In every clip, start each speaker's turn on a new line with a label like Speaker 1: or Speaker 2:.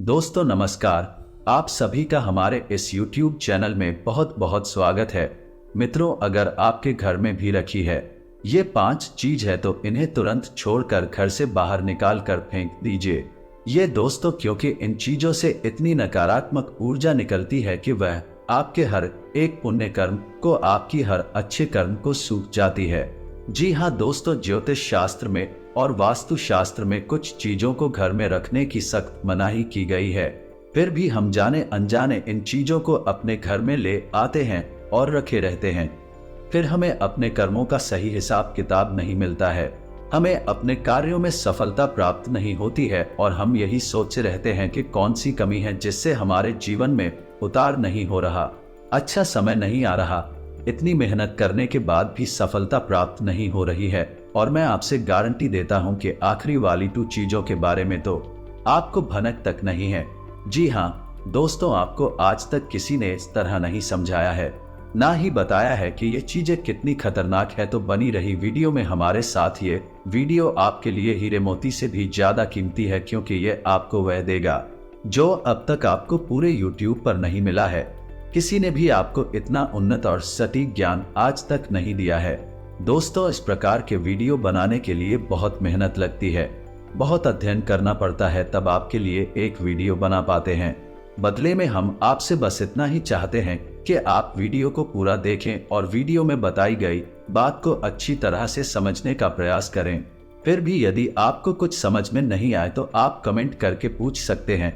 Speaker 1: दोस्तों नमस्कार। आप सभी का हमारे इस YouTube चैनल में बहुत बहुत स्वागत है। मित्रों, अगर आपके घर में भी रखी है ये 5 चीज है तो इन्हें तुरंत छोड़कर घर से बाहर निकाल कर फेंक दीजिए। ये दोस्तों, क्योंकि इन चीजों से इतनी नकारात्मक ऊर्जा निकलती है कि वह आपके हर एक पुण्य कर्म को, आपकी हर अच्छे कर्म को सूख जाती है। जी हाँ दोस्तों, ज्योतिष शास्त्र में और वास्तु शास्त्र में कुछ चीजों को घर में रखने की सख्त मनाही की गई है। फिर भी हम जाने अनजाने इन चीजों को अपने घर में ले आते हैं और रखे रहते हैं। फिर हमें अपने कर्मों का सही हिसाब किताब नहीं मिलता है, हमें अपने कार्यों में सफलता प्राप्त नहीं होती है और हम यही सोचते रहते हैं कि कौन सी कमी है जिससे हमारे जीवन में उतार नहीं हो रहा, अच्छा समय नहीं आ रहा, इतनी मेहनत करने के बाद भी सफलता प्राप्त नहीं हो रही है। और मैं आपसे गारंटी देता हूं कि आखिरी वाली 2 चीजों के बारे में तो आपको भनक तक नहीं है। जी हाँ दोस्तों, आपको आज तक किसी ने इस तरह नहीं समझाया है, ना ही बताया है कि ये चीजें कितनी खतरनाक है। तो बनी रही वीडियो में हमारे साथ। ये वीडियो आपके लिए हीरे मोती से भी ज्यादा कीमती है, क्योंकि ये आपको वह देगा जो अब तक आपको पूरे YouTube पर नहीं मिला है। किसी ने भी आपको इतना उन्नत और सटीक ज्ञान आज तक नहीं दिया है। दोस्तों, इस प्रकार के वीडियो बनाने के लिए बहुत मेहनत लगती है, बहुत अध्ययन करना पड़ता है, तब आपके लिए एक वीडियो बना पाते हैं। बदले में हम आपसे बस इतना ही चाहते हैं कि आप वीडियो को पूरा देखें और वीडियो में बताई गई बात को अच्छी तरह से समझने का प्रयास करें। फिर भी यदि आपको कुछ समझ में नहीं आए तो आप कमेंट करके पूछ सकते हैं।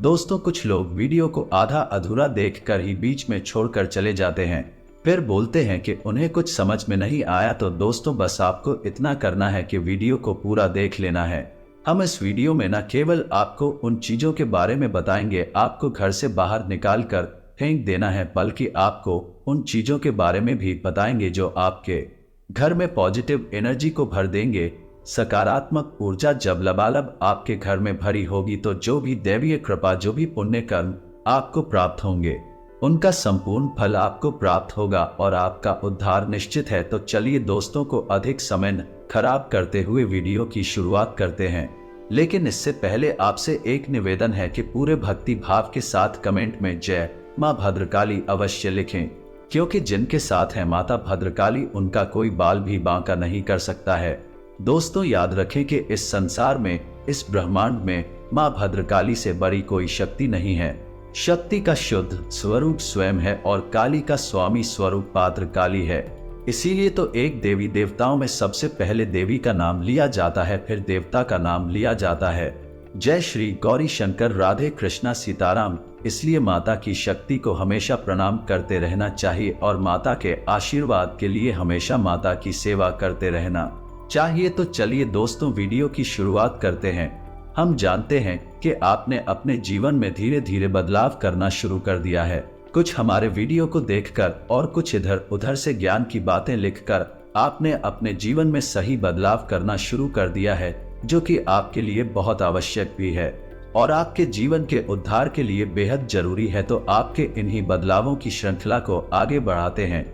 Speaker 1: दोस्तों, कुछ लोग वीडियो को आधा अधूरा देखकर ही बीच में छोड़कर चले जाते हैं, फिर बोलते हैं कि उन्हें कुछ समझ में नहीं आया। तो दोस्तों, बस आपको इतना करना है कि वीडियो को पूरा देख लेना है। हम इस वीडियो में न केवल आपको उन चीजों के बारे में बताएंगे आपको घर से बाहर निकाल कर फेंक देना है, बल्कि आपको उन चीजों के बारे में भी बताएंगे जो आपके घर में पॉजिटिव एनर्जी को भर देंगे। सकारात्मक ऊर्जा जब लबालब आपके घर में भरी होगी तो जो भी दैवीय कृपा, जो भी पुण्य कर्म आपको प्राप्त होंगे, उनका संपूर्ण फल आपको प्राप्त होगा और आपका उद्धार निश्चित है। तो चलिए दोस्तों, को अधिक समय न खराब करते हुए वीडियो की शुरुआत करते हैं। लेकिन इससे पहले आपसे एक निवेदन है कि पूरे भक्ति भाव के साथ कमेंट में जय मां भद्रकाली अवश्य लिखें, क्योंकि जिनके साथ है माता भद्रकाली उनका कोई बाल भी बांका नहीं कर सकता है। दोस्तों, याद रखें कि इस संसार में, इस ब्रह्मांड में मां भद्रकाली से बड़ी कोई शक्ति नहीं है। शक्ति का शुद्ध स्वरूप स्वयं है और काली का स्वामी स्वरूप पात्र काली है। इसीलिए तो एक देवी देवताओं में सबसे पहले देवी का नाम लिया जाता है, फिर देवता का नाम लिया जाता है। जय श्री गौरी शंकर, राधे कृष्णा सीताराम। इसलिए माता की शक्ति को हमेशा प्रणाम करते रहना चाहिए और माता के आशीर्वाद के लिए हमेशा माता की सेवा करते रहना चाहिए। तो चलिए दोस्तों, वीडियो की शुरुआत करते हैं। हम जानते हैं कि आपने अपने जीवन में धीरे धीरे बदलाव करना शुरू कर दिया है। कुछ हमारे वीडियो को देखकर और कुछ इधर उधर से ज्ञान की बातें लिखकर आपने अपने जीवन में सही बदलाव करना शुरू कर दिया है, जो कि आपके लिए बहुत आवश्यक भी है और आपके जीवन के उद्धार के लिए बेहद जरूरी है। तो आपके इन्हीं बदलावों की श्रृंखला को आगे बढ़ाते हैं।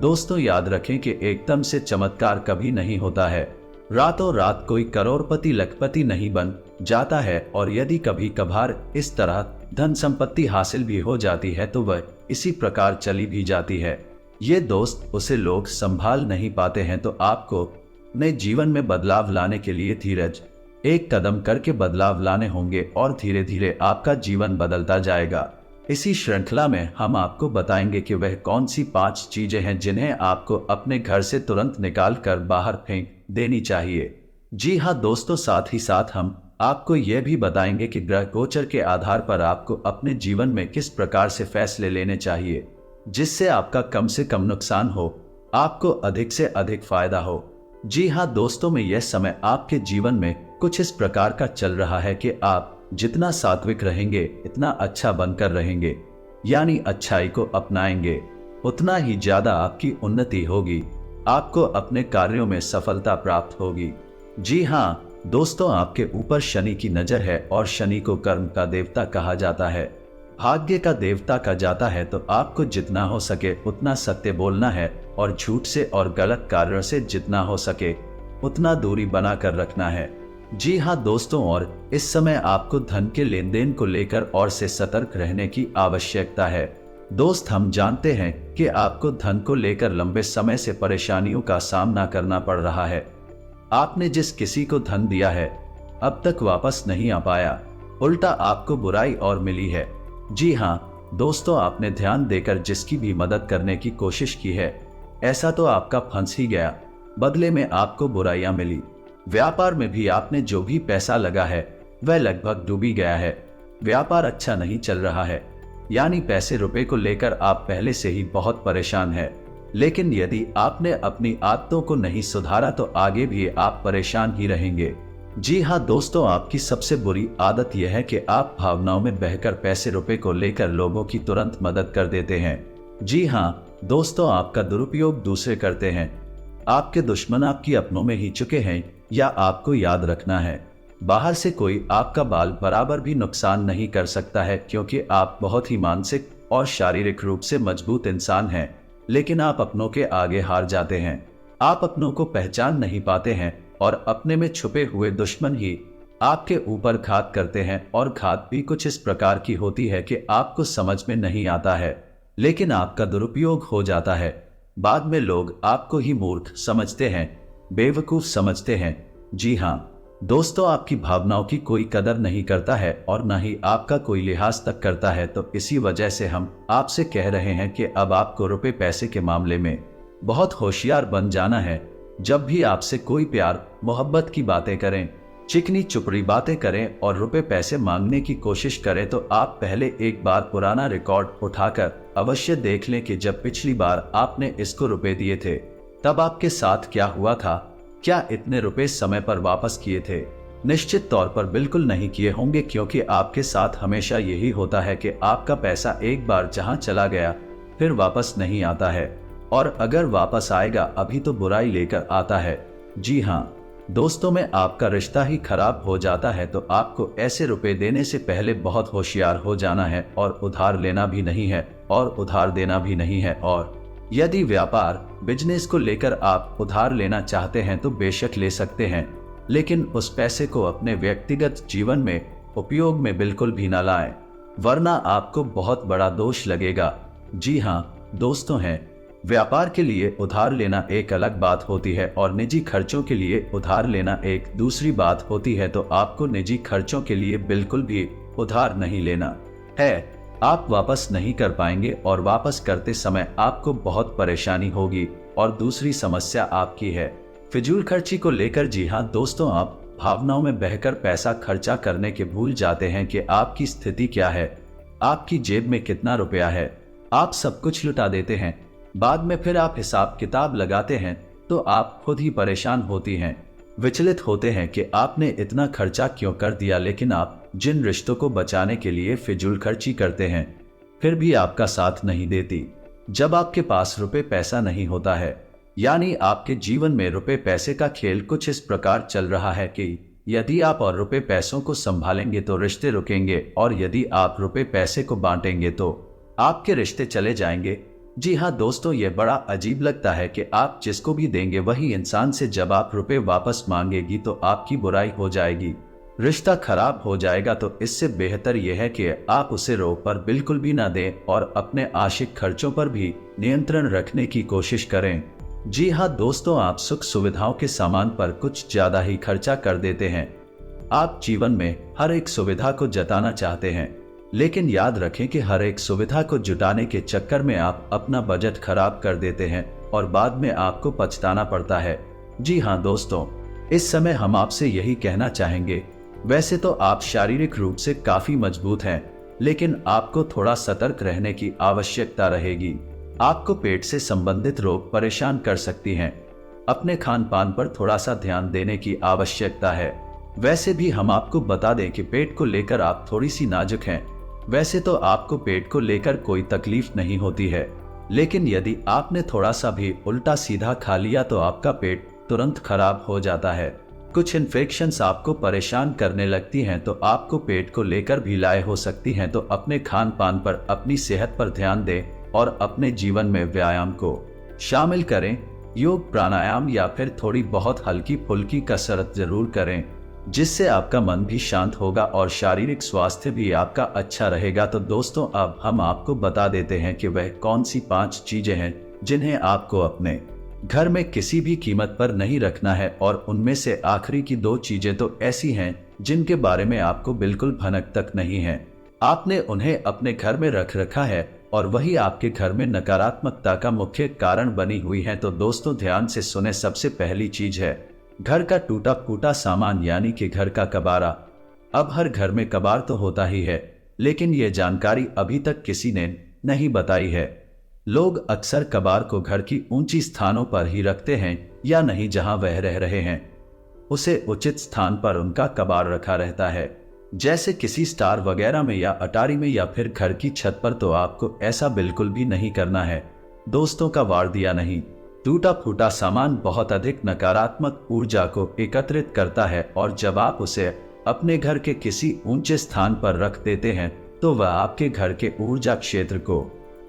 Speaker 1: दोस्तों, याद रखें कि एकदम से चमत्कार कभी नहीं होता है। रातों रात कोई करोड़पति लखपति नहीं बन जाता है और यदि कभी कभार इस तरह धन संपत्ति हासिल भी हो जाती है तो वह इसी प्रकार चली भी जाती है। ये दोस्त, उसे लोग संभाल नहीं पाते हैं। तो आपको अपने जीवन में बदलाव लाने के लिए धीरज एक कदम करके बदलाव लाने होंगे और धीरे धीरे आपका जीवन बदलता जाएगा। इसी श्रृंखला में हम आपको बताएंगे कि वह कौन सी 5 चीजें हैं जिन्हें आपको अपने घर से तुरंत निकाल कर बाहर फेंक देनी चाहिए। जी हाँ दोस्तों, साथ ही साथ हम आपको यह भी बताएंगे कि ग्रह गोचर के आधार पर आपको अपने जीवन में किस प्रकार से फैसले लेने चाहिए जिससे आपका कम से कम नुकसान हो, आपको अधिक से अधिक फायदा हो। जी हाँ दोस्तों, में यह समय आपके जीवन में कुछ इस प्रकार का चल रहा है कि आप जितना सात्विक रहेंगे इतना अच्छा बनकर रहेंगे, यानी अच्छाई को अपनाएंगे, उतना ही ज्यादा आपकी उन्नति होगी, आपको अपने कार्यों में सफलता प्राप्त होगी। जी हाँ दोस्तों, आपके ऊपर शनि की नजर है और शनि को कर्म का देवता कहा जाता है, भाग्य का देवता कहा जाता है। तो आपको जितना हो सके उतना सत्य बोलना है और झूठ से और गलत कार्यों से जितना हो सके उतना दूरी बनाकर रखना है। जी हाँ दोस्तों, और इस समय आपको धन के लेन देन को लेकर और से सतर्क रहने की आवश्यकता है। दोस्त, हम जानते हैं कि आपको धन को लेकर लंबे समय से परेशानियों का सामना करना पड़ रहा है। आपने जिस किसी को धन दिया है अब तक वापस नहीं आ पाया, उल्टा आपको बुराई और मिली है। जी हाँ दोस्तों, आपने ध्यान देकर जिसकी भी मदद करने की कोशिश की है, ऐसा तो आपका फंस ही गया, बदले में आपको बुराइयां मिली। व्यापार में भी आपने जो भी पैसा लगा है वह लगभग डूबी गया है। व्यापार अच्छा नहीं चल रहा है, यानी पैसे रुपए को लेकर आप पहले से ही बहुत परेशान हैं। लेकिन यदि आपने अपनी आदतों को नहीं सुधारा तो आगे भी आप परेशान ही रहेंगे। जी हाँ दोस्तों, आपकी सबसे बुरी आदत यह है कि आप भावनाओं में बहकर पैसे रुपए को लेकर लोगों की तुरंत मदद कर देते हैं। जी हाँ दोस्तों, आपका दुरुपयोग दूसरे करते हैं। आपके दुश्मन आपकी अपनों में ही चुके हैं, या आपको याद रखना है, बाहर से कोई आपका बाल बराबर भी नुकसान नहीं कर सकता है, क्योंकि आप बहुत ही मानसिक और शारीरिक रूप से मजबूत इंसान हैं। लेकिन आप अपनों के आगे हार जाते हैं। आप अपनों को पहचान नहीं पाते हैं और अपने में छुपे हुए दुश्मन ही आपके ऊपर घात करते हैं। और घात भी कुछ इस प्रकार की होती है कि आपको समझ में नहीं आता है, लेकिन आपका दुरुपयोग हो जाता है। बाद में लोग आपको ही मूर्ख समझते हैं, बेवकूफ समझते हैं। जी हाँ दोस्तों, आपकी भावनाओं की कोई कदर नहीं करता है और न ही आपका कोई लिहाज तक करता है। तो इसी वजह से हम आपसे कह रहे हैं कि अब आपको रुपए पैसे के मामले में बहुत होशियार बन जाना है। जब भी आपसे कोई प्यार मोहब्बत की बातें करें, चिकनी चुपड़ी बातें करें और रुपए पैसे मांगने की कोशिश करें, तो आप पहले एक बार पुराना रिकॉर्ड उठाकर अवश्य देख लें कि जब पिछली बार आपने इसको रुपए दिए थे तब आपके साथ क्या हुआ था। क्या इतने रुपए समय पर वापस किए थे? निश्चित तौर पर बिल्कुल नहीं किए होंगे, क्योंकि आपके साथ हमेशा यही होता है कि आपका पैसा एक बार जहां चला गया फिर वापस नहीं आता है, और अगर वापस आएगा अभी तो बुराई लेकर आता है। जी हाँ दोस्तों, में आपका रिश्ता ही खराब हो जाता है, तो आपको ऐसे रुपए देने से पहले बहुत होशियार हो जाना है, और उधार लेना भी नहीं है और उधार देना भी नहीं है। और यदि व्यापार बिजनेस को लेकर आप उधार लेना चाहते हैं तो बेशक ले सकते हैं, लेकिन उस पैसे को अपने व्यक्तिगत जीवन में उपयोग में बिल्कुल भी न लाएं, वरना आपको बहुत बड़ा दोष लगेगा। जी हाँ दोस्तों, व्यापार के लिए उधार लेना एक अलग बात होती है और निजी खर्चों के लिए उधार लेना एक दूसरी बात होती है। तो आपको निजी खर्चों के लिए बिल्कुल भी उधार नहीं लेना है। आप वापस नहीं कर पाएंगे और वापस करते समय आपको बहुत परेशानी होगी। और दूसरी समस्या आपकी है फिजूल खर्ची को लेकर। जी हाँ दोस्तों, आप भावनाओं में बहकर पैसा खर्चा करने के भूल जाते हैं कि आपकी स्थिति क्या है, आपकी जेब में कितना रुपया है। आप सब कुछ लुटा देते हैं, बाद में फिर आप हिसाब किताब लगाते हैं तो आप खुद ही परेशान होती हैं, विचलित होते हैं कि आपने इतना खर्चा क्यों कर दिया। लेकिन आप जिन रिश्तों को बचाने के लिए फिजूल खर्ची करते हैं फिर भी आपका साथ नहीं देती। जब आपके पास रुपए पैसा नहीं होता है, यानी आपके जीवन में रुपए पैसे का खेल कुछ इस प्रकार चल रहा है कि यदि आप और रुपए पैसों को संभालेंगे तो रिश्ते रुकेंगे, और यदि आप रुपए पैसे को बांटेंगे तो आपके रिश्ते चले जाएंगे। जी हाँ दोस्तों, ये बड़ा अजीब लगता है कि आप जिसको भी देंगे वही इंसान से जब आप रुपए वापस मांगेगी तो आपकी बुराई हो जाएगी, रिश्ता खराब हो जाएगा। तो इससे बेहतर यह है कि आप उसे रोक पर बिल्कुल भी ना दें और अपने आशिक खर्चों पर भी नियंत्रण रखने की कोशिश करें। जी हाँ दोस्तों, आप सुख सुविधाओं के सामान पर कुछ ज्यादा ही खर्चा कर देते हैं। आप जीवन में हर एक सुविधा को जताना चाहते हैं, लेकिन याद रखें कि हर एक सुविधा को जुटाने के चक्कर में आप अपना बजट खराब कर देते हैं और बाद में आपको पछताना पड़ता है। जी हाँ दोस्तों, इस समय हम आपसे यही कहना चाहेंगे, वैसे तो आप शारीरिक रूप से काफी मजबूत हैं, लेकिन आपको थोड़ा सतर्क रहने की आवश्यकता रहेगी। आपको पेट से संबंधित रोग परेशान कर सकती हैं। अपने खान पान पर थोड़ा सा ध्यान देने की आवश्यकता है। वैसे भी हम आपको बता दें कि पेट को लेकर आप थोड़ी सी नाजुक हैं। वैसे तो आपको पेट को लेकर कोई तकलीफ नहीं होती है, लेकिन यदि आपने थोड़ा सा भी उल्टा सीधा खा लिया तो आपका पेट तुरंत खराब हो जाता है। कुछ इन्फेक्शंस आपको परेशान करने लगती हैं तो आपको पेट को लेकर भी लाए हो सकती हैं। तो अपने खान पान पर, अपनी सेहत पर ध्यान दें और अपने जीवन में व्यायाम को शामिल करें। योग, प्राणायाम या फिर थोड़ी बहुत हल्की फुल्की कसरत जरूर करें। जिससे आपका मन भी शांत होगा और शारीरिक स्वास्थ्य भी आपका अच्छा रहेगा। तो दोस्तों, अब हम आपको बता देते हैं कि वह कौन सी 5 चीजें हैं जिन्हें आपको अपने घर में किसी भी कीमत पर नहीं रखना है, और उनमें से आखिरी की 2 चीजें तो ऐसी हैं जिनके बारे में आपको बिल्कुल भनक तक नहीं है। आपने उन्हें अपने घर में रख रखा है और वही आपके घर में नकारात्मकता का मुख्य कारण बनी हुई है। तो दोस्तों, ध्यान से सुने। सबसे पहली चीज है घर का टूटा फूटा सामान, यानी कि घर का कबाड़ा। अब हर घर में कबाड़ तो होता ही है, लेकिन यह जानकारी अभी तक किसी ने नहीं बताई है। लोग अक्सर कबाड़ को घर की ऊंची स्थानों पर ही रखते हैं, या नहीं जहां वह रह रहे हैं उसे उचित स्थान पर उनका कबाड़ रखा रहता है, जैसे किसी स्टार वगैरह में या अटारी में या फिर घर की छत पर। तो आपको ऐसा बिल्कुल भी नहीं करना है दोस्तों। कबाड़ दिया नहीं, टूटा फूटा सामान बहुत अधिक नकारात्मक ऊर्जा को एकत्रित करता है, और जब आप उसे अपने घर के किसी ऊंचे स्थान पर रख देते हैं तो वह आपके घर के ऊर्जा क्षेत्र को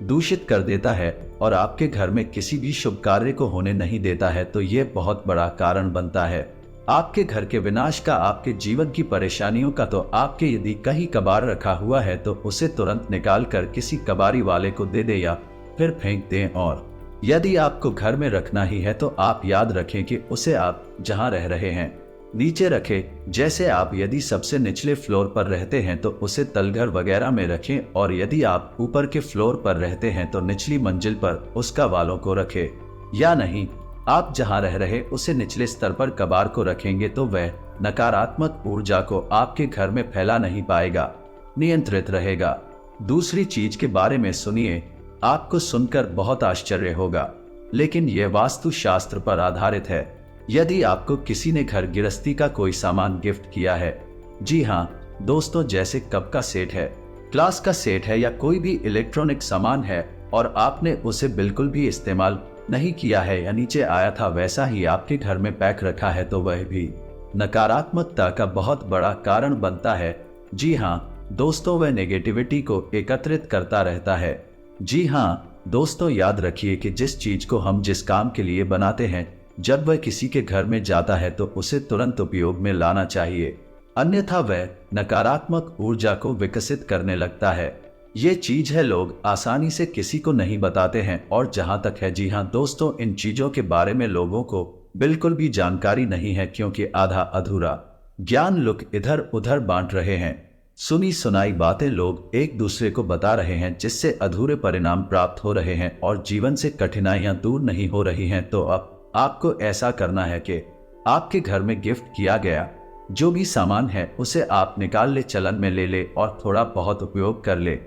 Speaker 1: दूषित कर देता है और आपके घर में किसी भी शुभ कार्य को होने नहीं देता है। तो ये बहुत बड़ा कारण बनता है आपके घर के विनाश का, आपके जीवन की परेशानियों का। तो आपके यदि कहीं कबाड़ रखा हुआ है तो उसे तुरंत निकाल कर किसी कबाड़ी वाले को दे दे या फिर फेंक दें। और यदि आपको घर में रखना ही है तो आप याद रखें कि उसे आप जहां रह रहे हैं नीचे रखें। जैसे आप यदि सबसे निचले फ्लोर पर रहते हैं तो उसे तलघर वगैरह में रखें, और यदि आप ऊपर के फ्लोर पर रहते हैं तो निचली मंजिल पर उसका वालों को रखें। या नहीं, आप जहां रह रहे उसे निचले स्तर पर कबाड़ को रखेंगे तो वह नकारात्मक ऊर्जा को आपके घर में फैला नहीं पाएगा, नियंत्रित रहेगा। दूसरी चीज के बारे में सुनिए, आपको सुनकर बहुत आश्चर्य होगा, लेकिन यह वास्तु शास्त्र पर आधारित है। यदि आपको किसी ने घर गृहस्थी का कोई सामान गिफ्ट किया है, जी हाँ दोस्तों, जैसे कप का सेट है, ग्लास का सेट है या कोई भी इलेक्ट्रॉनिक सामान है, और आपने उसे बिल्कुल भी इस्तेमाल नहीं किया है या नीचे आया था वैसा ही आपके घर में पैक रखा है, तो वह भी नकारात्मकता का बहुत बड़ा कारण बनता है। जी हाँ दोस्तों, वह नेगेटिविटी को एकत्रित करता रहता है। जी हाँ दोस्तों, याद रखिए कि जिस चीज को हम जिस काम के लिए बनाते हैं, जब वह किसी के घर में जाता है तो उसे तुरंत उपयोग में लाना चाहिए, अन्यथा वह नकारात्मक ऊर्जा को विकसित करने लगता है। ये चीज है लोग आसानी से किसी को नहीं बताते हैं, और जहां तक है, जी हाँ दोस्तों, इन चीजों के बारे में लोगों को बिल्कुल भी जानकारी नहीं है, क्योंकि आधा अधूरा ज्ञान लोग इधर उधर बांट रहे हैं। सुनी सुनाई बातें लोग एक दूसरे को बता रहे हैं, जिससे अधूरे परिणाम प्राप्त हो रहे हैं और जीवन से कठिनाइयां दूर नहीं हो रही हैं। तो अब आपको ऐसा करना है कि आपके घर में गिफ्ट किया गया जो भी सामान है उसे आप निकाल ले, चलन में ले ले और थोड़ा बहुत उपयोग कर ले।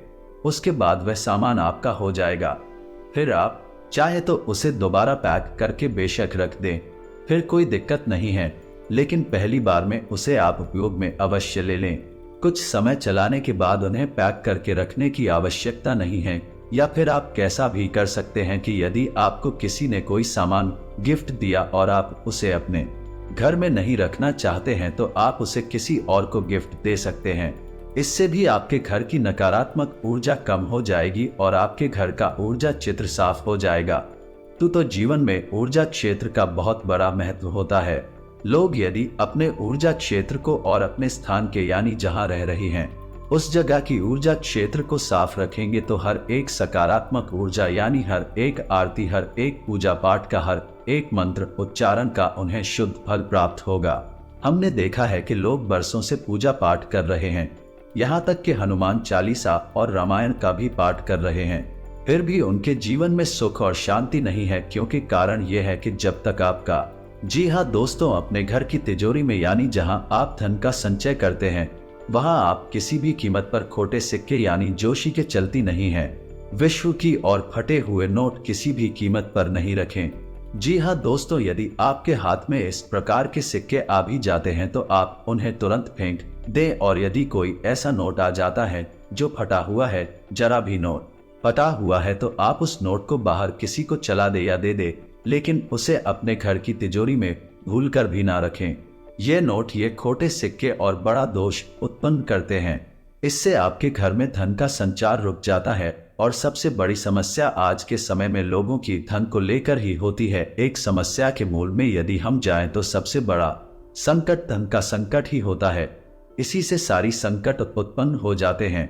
Speaker 1: उसके बाद वह सामान आपका हो जाएगा। फिर आप चाहे तो उसे दोबारा पैक करके बेशक रख दें, फिर कोई दिक्कत नहीं है, लेकिन पहली बार में उसे आप उपयोग में अवश्य ले लें। कुछ समय चलाने के बाद उन्हें पैक करके रखने की आवश्यकता नहीं है। या फिर आप कैसा भी कर सकते हैं कि यदि आपको किसी ने कोई सामान गिफ्ट दिया और आप उसे अपने घर में नहीं रखना चाहते हैं तो आप उसे किसी और को गिफ्ट दे सकते हैं। इससे भी आपके घर की नकारात्मक ऊर्जा कम हो जाएगी और आपके घर का ऊर्जा चित्र साफ हो जाएगा। तो जीवन में ऊर्जा क्षेत्र का बहुत बड़ा महत्व होता है। लोग यदि अपने ऊर्जा क्षेत्र को और अपने स्थान के यानी जहां रह रही हैं उस जगह की ऊर्जा क्षेत्र को साफ रखेंगे तो हर एक सकारात्मक ऊर्जा यानी हर एक आरती, हर एक पूजा पाठ का हर एक मंत्र उच्चारण का उन्हें शुद्ध फल प्राप्त होगा। हमने देखा है कि लोग बरसों से पूजा पाठ कर रहे हैं, यहाँ तक कि हनुमान चालीसा और रामायण का भी पाठ कर रहे हैं, फिर भी उनके जीवन में सुख और शांति नहीं है। क्योंकि कारण यह है कि जब तक आपका, जी हाँ दोस्तों, अपने घर की तिजोरी में यानी जहां आप धन का संचय करते हैं वहां आप किसी भी कीमत पर खोटे सिक्के यानी जोशी के चलती नहीं हैं। विश्व की और फटे हुए नोट किसी भी कीमत पर नहीं रखें। जी हाँ दोस्तों, यदि आपके हाथ में इस प्रकार के सिक्के आ भी जाते हैं तो आप उन्हें तुरंत फेंक दें, और यदि कोई ऐसा नोट आ जाता है जो फटा हुआ है, जरा भी नोट फटा हुआ है, तो आप उस नोट को बाहर किसी को चला दे या दे दे, लेकिन उसे अपने घर की तिजोरी में भूलकर भी ना रखें। ये नोट, ये खोटे सिक्के और बड़ा दोष उत्पन्न करते हैं। इससे आपके घर में धन का संचार रुक जाता है, और सबसे बड़ी समस्या आज के समय में लोगों की धन को लेकर ही होती है। एक समस्या के मूल में यदि हम जाएं तो सबसे बड़ा संकट धन का संकट ही होता है, इसी से सारी संकट उत्पन्न हो जाते हैं।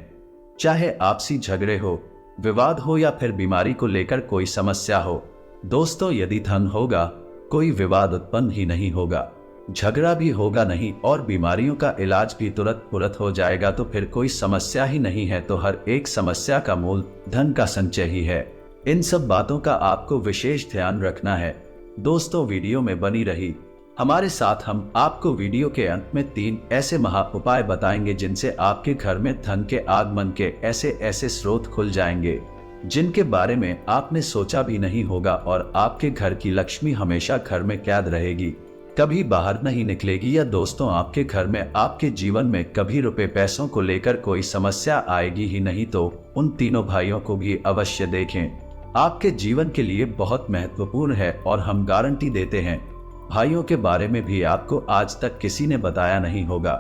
Speaker 1: चाहे आपसी झगड़े हो, विवाद हो या फिर बीमारी को लेकर कोई समस्या हो। दोस्तों, यदि धन होगा कोई विवाद उत्पन्न ही नहीं होगा, झगड़ा भी होगा नहीं और बीमारियों का इलाज भी तुरंत हो जाएगा, तो फिर कोई समस्या ही नहीं है। तो हर एक समस्या का मूल धन का संचय ही है। इन सब बातों का आपको विशेष ध्यान रखना है। दोस्तों, वीडियो में बनी रही हमारे साथ, हम आपको वीडियो के अंत में 3 ऐसे महा उपाय बताएंगे जिनसे आपके घर में धन के आगमन के ऐसे ऐसे स्रोत खुल जाएंगे जिनके बारे में आपने सोचा भी नहीं होगा, और आपके घर की लक्ष्मी हमेशा घर में कैद रहेगी, कभी बाहर नहीं निकलेगी। या दोस्तों, आपके घर में, आपके जीवन में कभी रुपए पैसों को लेकर कोई समस्या आएगी ही नहीं। तो उन तीनों भाइयों को भी अवश्य देखें, आपके जीवन के लिए बहुत महत्वपूर्ण है और हम गारंटी देते हैं भाइयों के बारे में भी आपको आज तक किसी ने बताया नहीं होगा।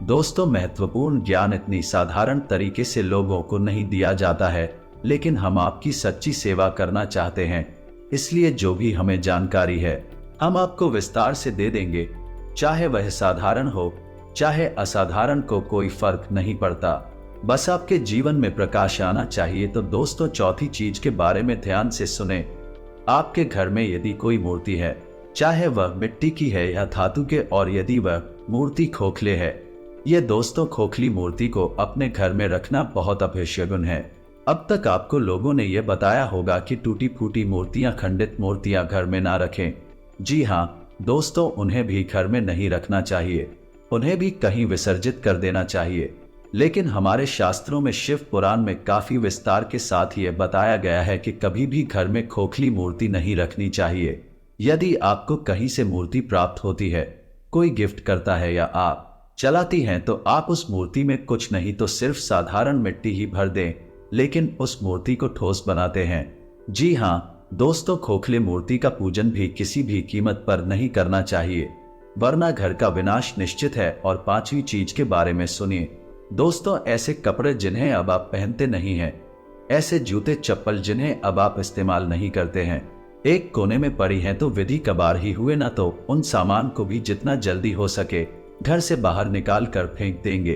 Speaker 1: दोस्तों, महत्वपूर्ण ज्ञान इतनी साधारण तरीके से लोगों को नहीं दिया जाता है, लेकिन हम आपकी सच्ची सेवा करना चाहते हैं, इसलिए जो भी हमें जानकारी है हम आपको विस्तार से दे देंगे। चाहे वह साधारण हो चाहे असाधारण, को कोई फर्क नहीं पड़ता, बस आपके जीवन में प्रकाश आना चाहिए। तो दोस्तों, चौथी चीज के बारे में ध्यान से सुने। आपके घर में यदि कोई मूर्ति है, चाहे वह मिट्टी की है या धातु के, और यदि वह मूर्ति खोखले है, ये दोस्तों खोखली मूर्ति को अपने घर में रखना बहुत अपशगुन है। अब तक आपको लोगों ने यह बताया होगा कि टूटी फूटी मूर्तियां, खंडित मूर्तियां घर में ना रखें। जी हाँ दोस्तों, उन्हें भी घर में नहीं रखना चाहिए, उन्हें भी कहीं विसर्जित कर देना चाहिए। लेकिन हमारे शास्त्रों में, शिव पुराण में काफी विस्तार के साथ ये बताया गया है कि कभी भी घर में खोखली मूर्ति नहीं रखनी चाहिए। यदि आपको कहीं से मूर्ति प्राप्त होती है, कोई गिफ्ट करता है या आप चलाती हैं, तो आप उस मूर्ति में कुछ नहीं तो सिर्फ साधारण मिट्टी ही भर दें, लेकिन उस मूर्ति को ठोस बनाते हैं। जी हाँ दोस्तों, खोखले मूर्ति का पूजन भी किसी भी कीमत पर नहीं करना चाहिए, वरना घर का विनाश निश्चित है। और 5वीं चीज के बारे में सुनिए। दोस्तों, ऐसे कपड़े जिन्हें अब आप पहनते नहीं हैं, ऐसे जूते चप्पल जिन्हें अब आप इस्तेमाल नहीं करते हैं, एक कोने में पड़ी हैं तो विधि कबार ही हुए ना, तो उन सामान को भी जितना जल्दी हो सके घर से बाहर निकाल कर फेंक देंगे।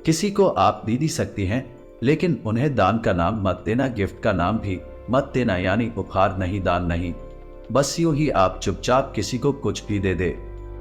Speaker 1: किसी को आप दे सकती हैं, लेकिन उन्हें दान का नाम मत देना, गिफ्ट का नाम भी मत देना, यानी उपहार नहीं, दान नहीं। बस यूं ही आप चुपचाप किसी को कुछ भी दे दे।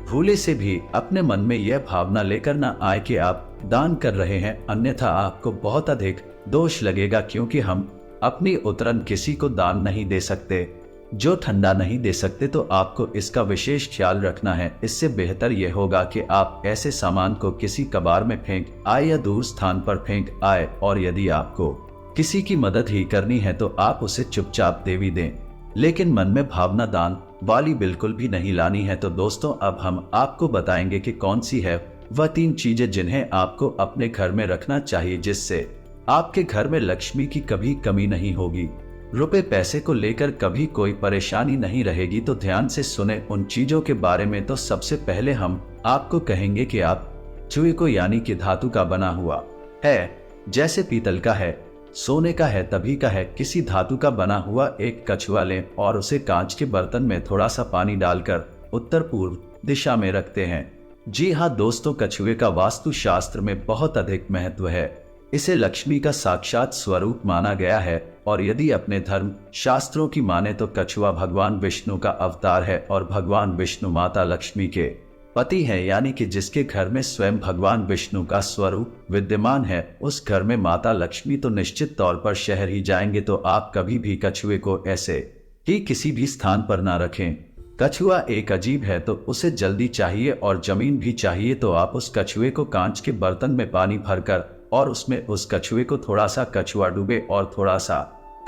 Speaker 1: भूले से भी अपने मन में यह भावना लेकर ना आए कि आप दान कर रहे हैं, अन्यथा आपको बहुत अधिक दोष लगेगा, क्योंकि हम अपनी उतरन किसी को दान नहीं दे सकते, जो ठंडा नहीं दे सकते। तो आपको इसका विशेष ख्याल रखना है। इससे बेहतर यह होगा कि आप ऐसे सामान को किसी कबार में फेंक आए या दूर स्थान पर फेंक आए, और यदि आपको किसी की मदद ही करनी है तो आप उसे चुपचाप दे भी दें, लेकिन मन में भावना दान वाली बिल्कुल भी नहीं लानी है। तो दोस्तों, अब हम आपको बताएंगे कि कौन सी है वह 3 चीजें जिन्हें आपको अपने घर में रखना चाहिए, जिससे आपके घर में लक्ष्मी की कभी कमी नहीं होगी, रुपए पैसे को लेकर कभी कोई परेशानी नहीं रहेगी। तो ध्यान से सुने उन चीजों के बारे में। तो सबसे पहले हम आपको कहेंगे कि आप चूहे को, यानी कि धातु का बना हुआ है, जैसे पीतल का है, सोने का है, तभी का है, किसी धातु का बना हुआ एक कछुआ लें और उसे कांच के बर्तन में थोड़ा सा पानी डालकर उत्तर पूर्व दिशा में रखते हैं। जी हाँ दोस्तों, कछुए का वास्तु शास्त्र में बहुत अधिक महत्व है। इसे लक्ष्मी का साक्षात स्वरूप माना गया है, और यदि अपने धर्म शास्त्रों की माने तो कछुआ भगवान विष्णु का अवतार है, और भगवान विष्णु माता लक्ष्मी के पति है, यानी कि जिसके घर में स्वयं भगवान विष्णु का स्वरूप विद्यमान है, उस घर में माता लक्ष्मी तो निश्चित तौर पर शहर ही जाएंगे। तो आप कभी भी कछुए को ऐसे ही किसी भी स्थान पर ना रखें। कछुआ एक अजीब है, तो उसे जल्दी चाहिए और जमीन भी चाहिए। तो आप उस कछुए को कांच के बर्तन में पानी भरकर और उसमें उस कछुए को थोड़ा सा कछुआ डूबे और थोड़ा सा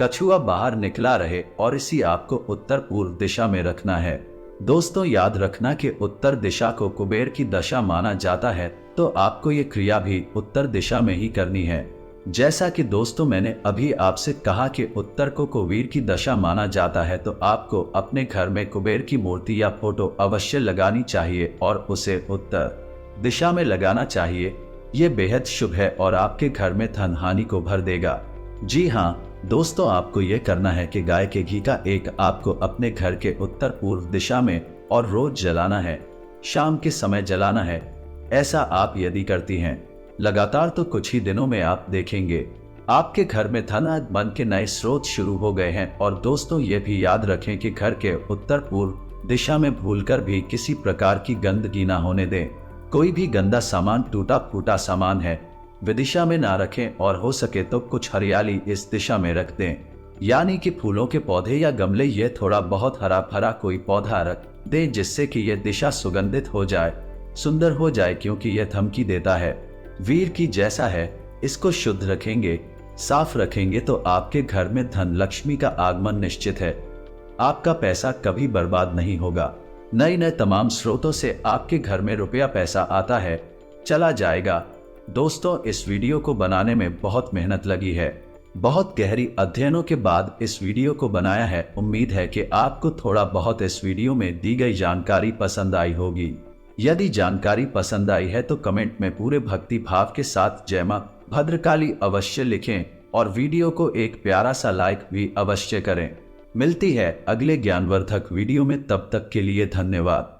Speaker 1: कछुआ बाहर निकला रहे, और इसी आपको उत्तर पूर्व दिशा में रखना है। दोस्तों, याद रखना कि उत्तर दिशा को कुबेर की दशा माना जाता है, तो आपको ये क्रिया भी उत्तर दिशा में ही करनी है। जैसा कि दोस्तों मैंने अभी आपसे कहा कि उत्तर को कुबेर की दशा माना जाता है, तो आपको अपने घर में कुबेर की मूर्ति या फोटो अवश्य लगानी चाहिए और उसे उत्तर दिशा में लगाना चाहिए। ये बेहद शुभ है और आपके घर में धन हानि को भर देगा। जी हाँ दोस्तों, आपको ये करना है कि गाय के घी का एक आपको अपने घर के उत्तर पूर्व दिशा में और रोज जलाना है। शाम के समय जलाना है। ऐसा आप यदि करती हैं लगातार तो कुछ ही दिनों में आप देखेंगे आपके घर में धन आगमन के नए स्रोत शुरू हो गए हैं। और दोस्तों, ये भी याद रखें कि घर के उत्तर पूर्व दिशा में भूलकर भी किसी प्रकार की गंदगी ना होने दें। कोई भी गंदा सामान, टूटा फूटा सामान है, विदिशा में ना रखें और हो सके तो कुछ हरियाली इस दिशा में रख दें। यानी कि फूलों के पौधे या गमले, ये थोड़ा बहुत हरा भरा कोई पौधा रख दें जिससे कि यह दिशा सुगंधित हो जाए, सुंदर हो जाए, क्योंकि यह धमकी देता है वीर की जैसा है। इसको शुद्ध रखेंगे, साफ रखेंगे तो आपके घर में धन लक्ष्मी का आगमन निश्चित है। आपका पैसा कभी बर्बाद नहीं होगा। नए नए तमाम स्रोतों से आपके घर में रुपया पैसा आता है, चला जाएगा। दोस्तों, इस वीडियो को बनाने में बहुत मेहनत लगी है। बहुत गहरी अध्ययनों के बाद इस वीडियो को बनाया है। उम्मीद है कि आपको थोड़ा बहुत इस वीडियो में दी गई जानकारी पसंद आई होगी। यदि जानकारी पसंद आई है तो कमेंट में पूरे भक्ति भाव के साथ जय मां भद्रकाली अवश्य लिखें और वीडियो को एक प्यारा सा लाइक भी अवश्य करें। मिलती है अगले ज्ञानवर्धक वीडियो में, तब तक के लिए धन्यवाद।